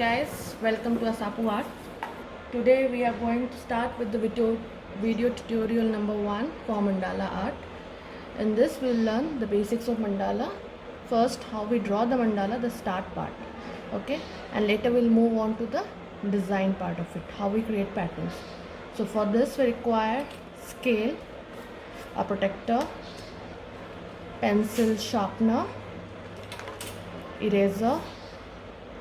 guys, welcome to Asapu Art. Today we are going to start with the video tutorial number 1 for mandala art. In this we will learn the basics of mandala. First how we draw the mandala, the start part. Okay, and later we'll move on to the design part of it, how we create patterns. So for this we require scale, a protector, pencil sharpener, eraser,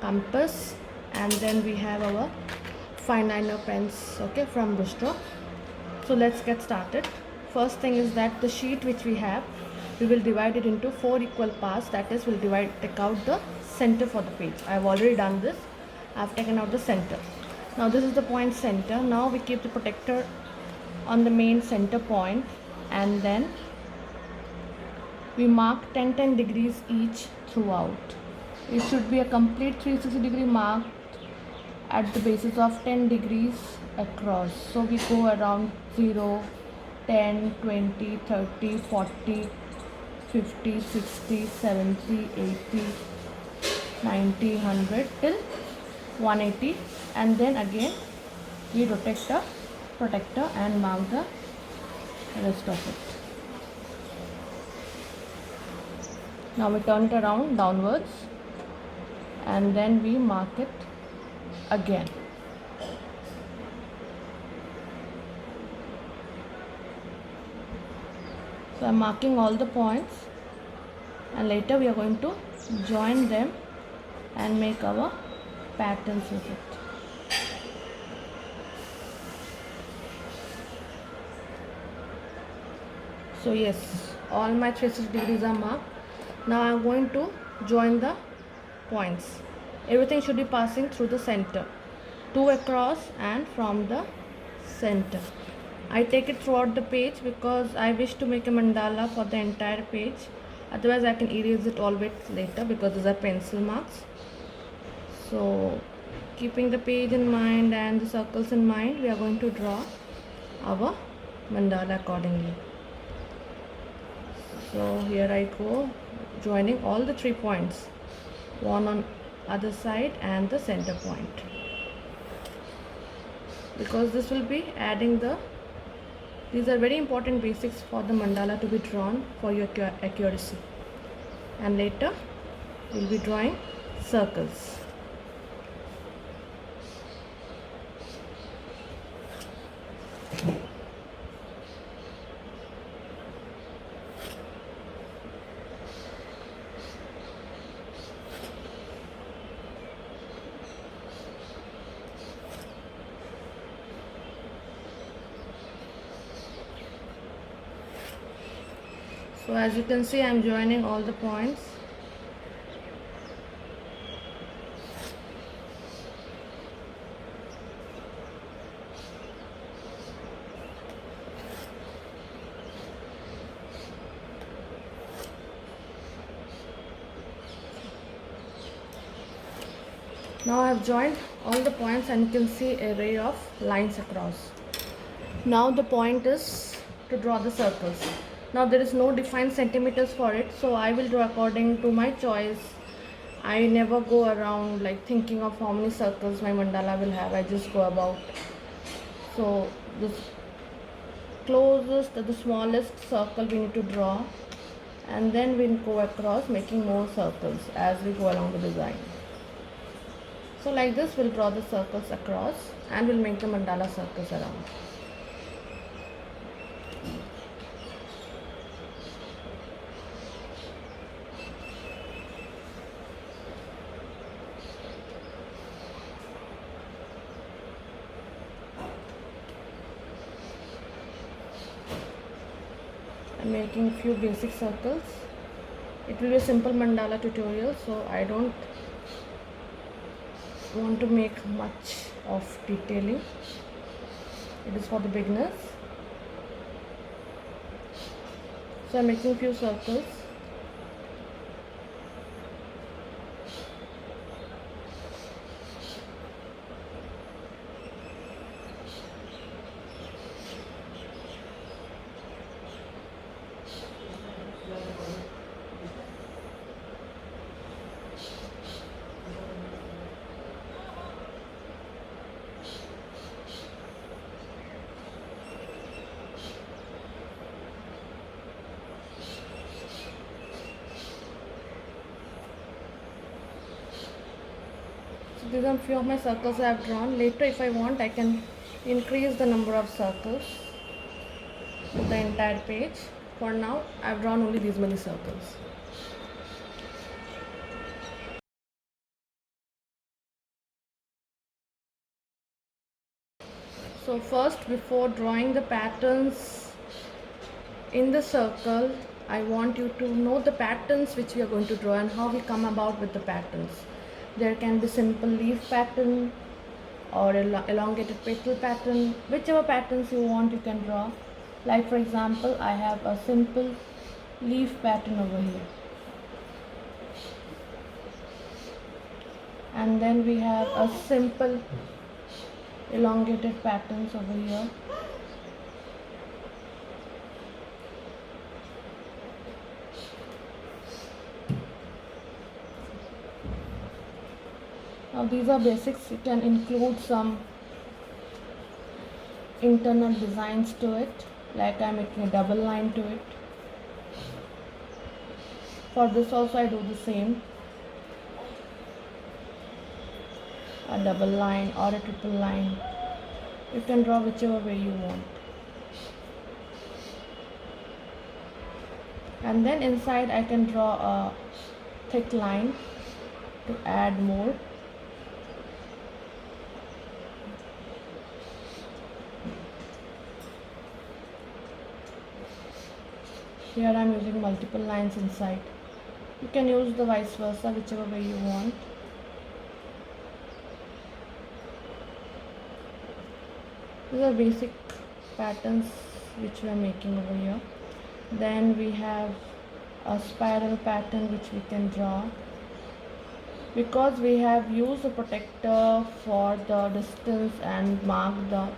compass, and then we have our fine liner pens, okay, from Bistro. So let's get started. First thing is that the sheet which we have, we will divide it into 4 equal parts. That is, we'll take out the center for the page. I've already done this. I've taken out the center. Now this is the point center. Now we keep the protector on the main center point, and then we mark 10 degrees each throughout. It should be a complete 360 degree mark at the basis of 10 degrees across. So we go around 0, 10, 20, 30, 40, 50, 60, 70, 80, 90, 100 till 180, and then again we rotate the protector and mark the rest of it. Now we turn it around downwards and then we mark it again. So I'm marking all the points, and later we are going to join them and make our patterns with it. So yes, all my 360 degrees are marked. Now I'm going to join the points. Everything should be passing through the center, 2 across and from the center. I take it throughout the page because I wish to make a mandala for the entire page. Otherwise I can erase it always later because these are pencil marks. So keeping the page in mind and the circles in mind, we are going to draw our mandala accordingly. So here I go, joining all the 3 points, one on other side and the center point, because this will be adding these are very important basics for the mandala to be drawn for your accuracy. And later we'll be drawing circles. So as you can see, I am joining all the points. Now I have joined all the points and you can see an array of lines across. Now the point is to draw the circles. Now there is no defined centimeters for it, so I will draw according to my choice. I never go around like thinking of how many circles my mandala will have. I just go about. So the closest to the smallest circle we need to draw, and then we'll go across making more circles as we go along the design. So like this we'll draw the circles across and we'll make the mandala circles around. I'm making a few basic circles. It will be a simple mandala tutorial, so I don't want to make much of detailing. It is for the beginners. So I'm making a few circles. So these are few of my circles I have drawn. Later if I want, I can increase the number of circles to the entire page. For now I have drawn only these many circles. So first, before drawing the patterns in the circle, I want you to know the patterns which we are going to draw and how we come about with the patterns. There can be simple leaf pattern or elongated petal pattern, whichever patterns you want you can draw. Like for example, I have a simple leaf pattern over here, and then we have a simple elongated patterns over here. Now these are basics. You can include some internal designs to it, like I'm making a double line to it. For this also I do the same, a double line or a triple line. You can draw whichever way you want. And then inside I can draw a thick line to add more. Here I am using multiple lines inside. You can use the vice versa, whichever way you want. These are basic patterns which we are making over here. Then we have a spiral pattern which we can draw. Because we have used a protector for the distance and mark the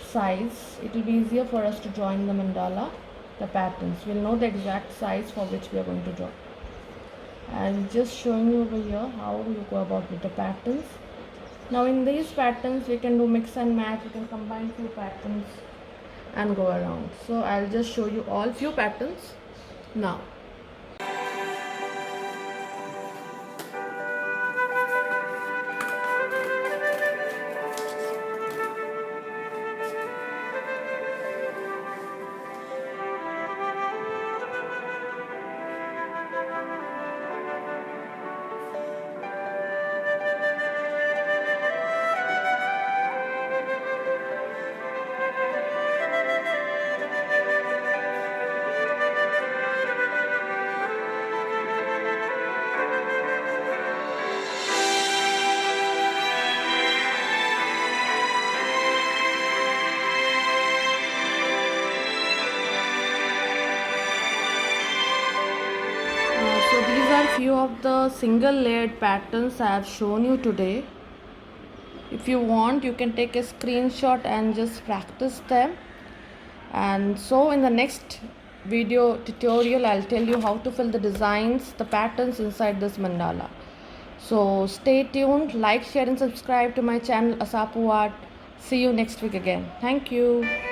size, it will be easier for us to draw in the mandala the patterns. We'll know the exact size for which we are going to draw. I'm just showing you over here how you go about with the patterns. Now in these patterns we can do mix and match, we can combine few patterns and go around. So I'll just show you all few patterns now. So these are few of the single layered patterns I have shown you today. If you want, you can take a screenshot and just practice them. And so in the next video tutorial, I'll tell you how to fill the designs, the patterns inside this mandala. So stay tuned, like, share and subscribe to my channel Asapu Art. See you next week again. Thank you.